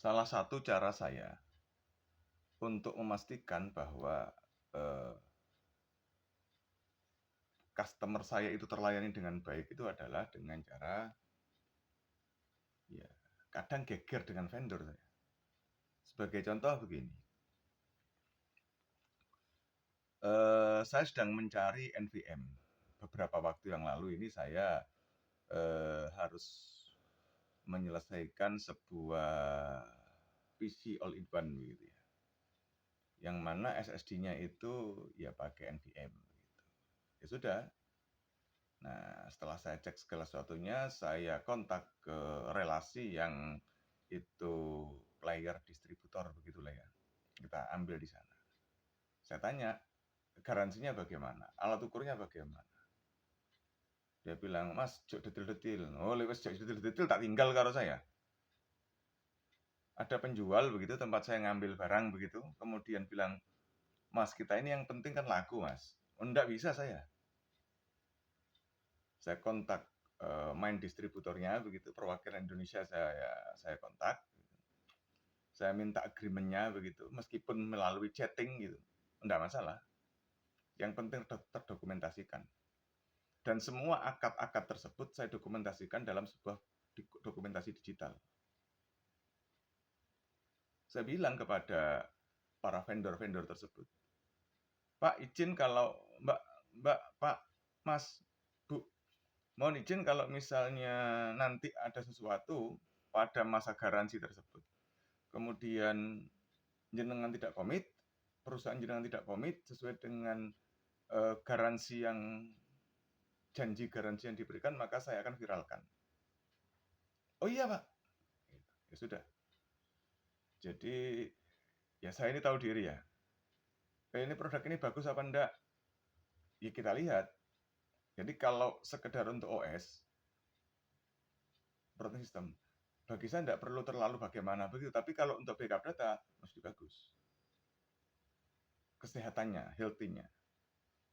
Salah satu cara saya untuk memastikan bahwa, customer saya itu terlayani dengan baik itu adalah dengan cara, ya kadang geger dengan vendor saya. Sebagai contoh begini, saya sedang mencari NVM. Beberapa waktu yang lalu ini saya, harus menyelesaikan sebuah PC all in one begitu ya. Yang mana SSD-nya itu ya pakai NVM gitu. Ya sudah. Nah, setelah saya cek segala sesuatunya, saya kontak ke relasi yang itu player distributor begitulah ya. Kita ambil di sana. Saya tanya, garansinya bagaimana? Alat ukurnya bagaimana? Dia bilang, "Mas, jok detil-detil." Oh, lewat jok detil-detil tak tinggal karo saya. Ada penjual begitu tempat saya ngambil barang begitu, kemudian bilang, "Mas, kita ini yang penting kan laku, Mas." Oh, enggak bisa saya. Saya kontak main distributornya begitu, perwakilan Indonesia saya kontak. Saya minta agreement-nya begitu, meskipun melalui chatting gitu, enggak masalah. Yang penting terdokumentasikan. Dan semua akad-akad tersebut saya dokumentasikan dalam sebuah dokumentasi digital. Saya bilang kepada para vendor-vendor tersebut, "Pak, izin kalau Pak, Mas, Bu, mohon izin kalau misalnya nanti ada sesuatu pada masa garansi tersebut. Kemudian jenengan tidak komit, perusahaan jenengan tidak komit sesuai dengan garansi yang janji garansi yang diberikan, maka saya akan viralkan." "Oh iya, Pak." Ya sudah. Jadi ya saya ini tahu diri ya. Ini produk ini bagus apa enggak? Ya kita lihat. Jadi kalau sekedar untuk OS, operating system, bagi saya enggak perlu terlalu bagaimana begitu. Tapi kalau untuk backup data, mesti bagus. Kesehatannya, healthy-nya.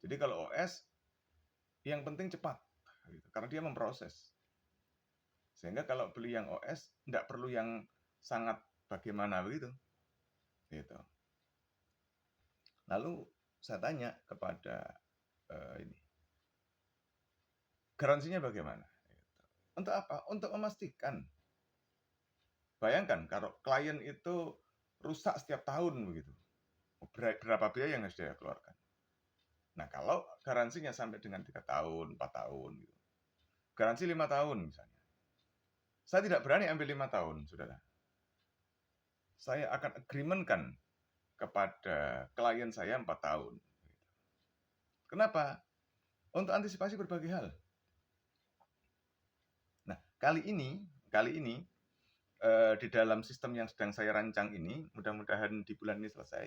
Jadi kalau OS, yang penting cepat. Gitu. Karena dia memproses. Sehingga kalau beli yang OS, enggak perlu yang sangat bagaimana begitu. Gitu. Lalu saya tanya kepada ini, garansinya bagaimana? Untuk apa? Untuk memastikan. Bayangkan kalau klien itu rusak setiap tahun begitu. Berapa biaya yang harus dia keluarkan? Nah, kalau garansinya sampai dengan 3 tahun, 4 tahun gitu. Garansi 5 tahun misalnya. Saya tidak berani ambil 5 tahun, Saudara. Saya akan agreement-kan kepada klien saya 4 tahun. Kenapa? Untuk antisipasi berbagai hal. Nah, kali ini di dalam sistem yang sedang saya rancang ini, mudah-mudahan di bulan ini selesai.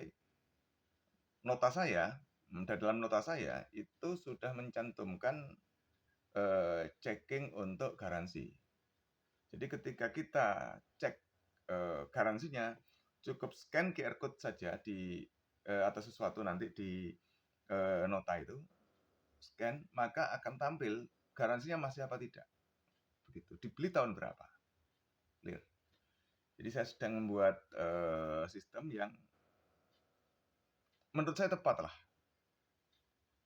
Dalam nota saya itu sudah mencantumkan checking untuk garansi. Jadi ketika kita cek garansinya, cukup scan QR code saja di atau sesuatu nanti di nota itu, scan, maka akan tampil garansinya masih apa tidak. Begitu. Dibeli tahun berapa. Clear. Jadi saya sedang membuat sistem yang menurut saya tepat lah.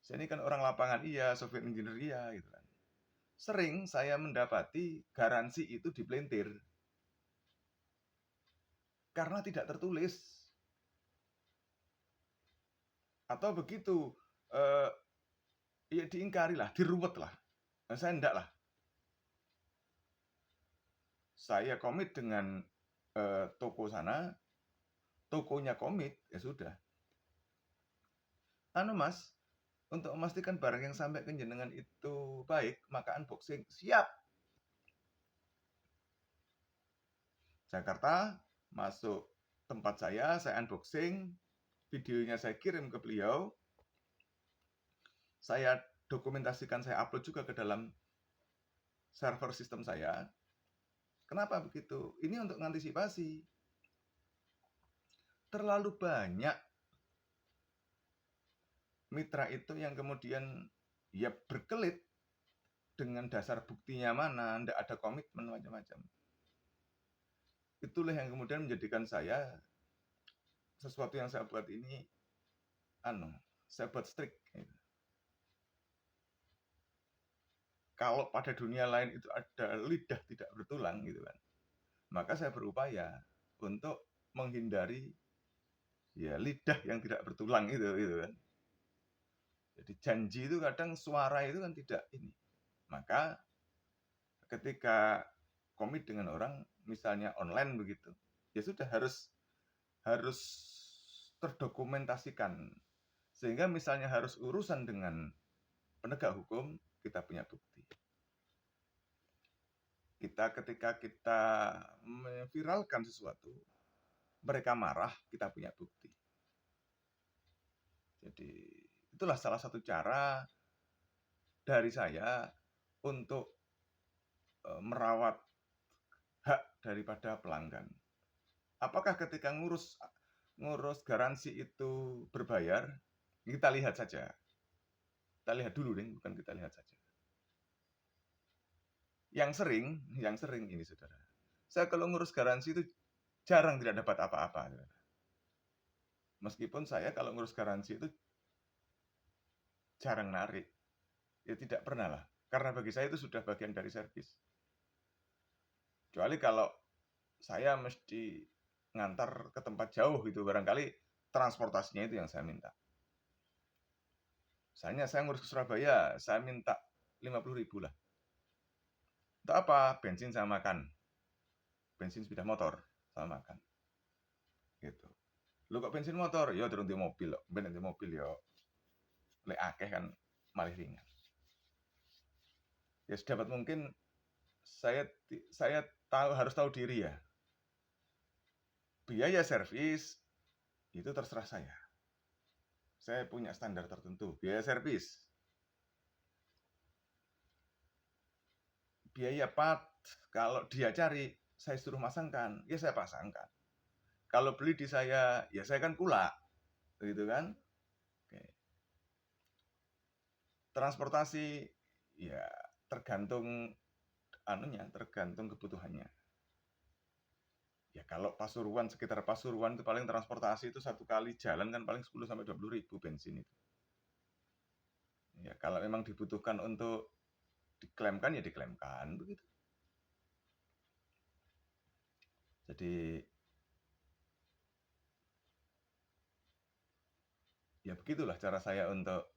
Saya ini kan orang lapangan iya, software engineer iya gitu kan. Sering saya mendapati garansi itu dipelintir karena tidak tertulis. Atau begitu ya diingkari lah, diruwet lah. Nah, saya enggak lah. Saya komit dengan toko sana, tokonya komit, ya sudah. Mas, untuk memastikan barang yang sampai ke jenengan itu baik, maka unboxing siap. Jakarta, masuk tempat saya unboxing, videonya saya kirim ke beliau, saya dokumentasikan, saya upload juga ke dalam server sistem saya. Kenapa begitu? Ini untuk mengantisipasi. Terlalu banyak mitra itu yang kemudian ya berkelit dengan dasar buktinya mana, tidak ada komitmen macam-macam. itulah yang kemudian menjadikan saya, sesuatu yang saya buat ini, saya buat strict gitu. Kalau pada dunia lain itu ada lidah tidak bertulang gitu kan, maka saya berupaya untuk menghindari ya lidah yang tidak bertulang itu kan. Jadi janji itu kadang suara itu kan tidak ini. Maka ketika komit dengan orang, misalnya online begitu, ya sudah harus terdokumentasikan. Sehingga misalnya harus urusan dengan penegak hukum, kita punya bukti. Ketika kita memviralkan sesuatu, mereka marah, kita punya bukti. Jadi itulah salah satu cara dari saya untuk merawat hak daripada pelanggan. Apakah ketika ngurus garansi itu berbayar? Kita lihat saja. Kita lihat dulu deh, bukan kita lihat saja. Yang sering ini saudara. Saya kalau ngurus garansi itu jarang tidak dapat apa-apa. Meskipun saya kalau ngurus garansi itu jarang narik. Ya tidak pernah lah. Karena bagi saya itu sudah bagian dari servis. Kecuali kalau saya mesti ngantar ke tempat jauh gitu, barangkali transportasinya itu yang saya minta. Misalnya saya ngurus ke Surabaya, saya minta 50.000 lah. Untuk apa? Bensin sama makan. Bensin sepeda motor sama makan. Gitu. Lu kok bensin motor? Ya turun di mobil, ben di mobil ya. Lek akeh kan malih ringan. Ya sedapat mungkin saya harus tahu diri ya. Biaya servis itu terserah saya. Saya punya standar tertentu. Biaya servis. Biaya part, kalau dia cari, saya suruh masangkan, ya saya pasangkan. Kalau beli di saya, ya saya kan pula. Gitu kan? Oke. Transportasi, ya tergantung tergantung kebutuhannya. Ya kalau Pasuruan, sekitar Pasuruan itu paling transportasi itu satu kali jalan kan paling 10-20 ribu bensin itu. Ya kalau memang dibutuhkan untuk diklaimkan ya diklaimkan begitu. Jadi ya begitulah cara saya untuk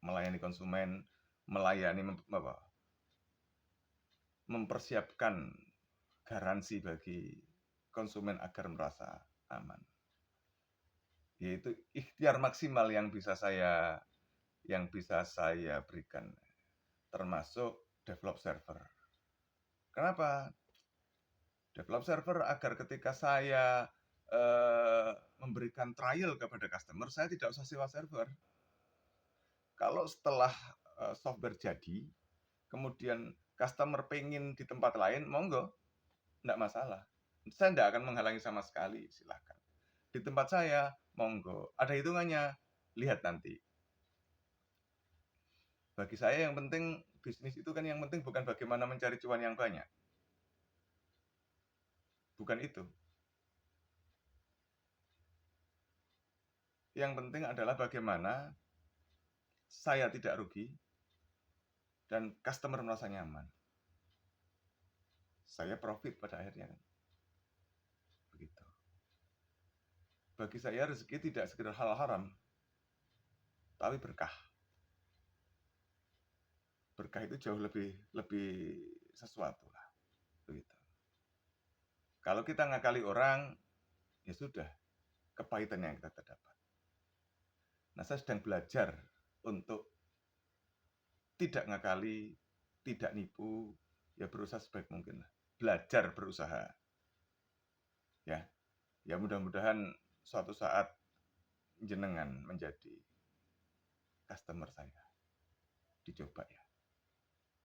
melayani konsumen, mempersiapkan garansi bagi konsumen agar merasa aman. Yaitu ikhtiar maksimal yang bisa saya berikan, termasuk develop server. Kenapa? Develop server agar ketika saya memberikan trial kepada customer, saya tidak usah sewa server. Kalau setelah software jadi, kemudian customer pengen di tempat lain, monggo, enggak masalah. Saya tidak akan menghalangi sama sekali, silakan. Di tempat saya, monggo. Ada hitungannya, lihat nanti. Bagi saya yang penting, bisnis itu kan yang penting bukan bagaimana mencari cuan yang banyak. Bukan itu. Yang penting adalah bagaimana saya tidak rugi dan customer merasa nyaman. Saya profit pada akhirnya. Begitu. Bagi saya rezeki tidak sekedar hal haram, tapi berkah. Berkah itu jauh lebih sesuatu lah. Begitu. Kalau kita ngakali orang, ya sudah, kepahitan yang kita dapat. Nah, saya sedang belajar untuk tidak ngakali, tidak nipu, ya berusaha sebaik mungkin lah. Belajar berusaha. Ya mudah-mudahan suatu saat jenengan menjadi customer saya. Dicoba ya.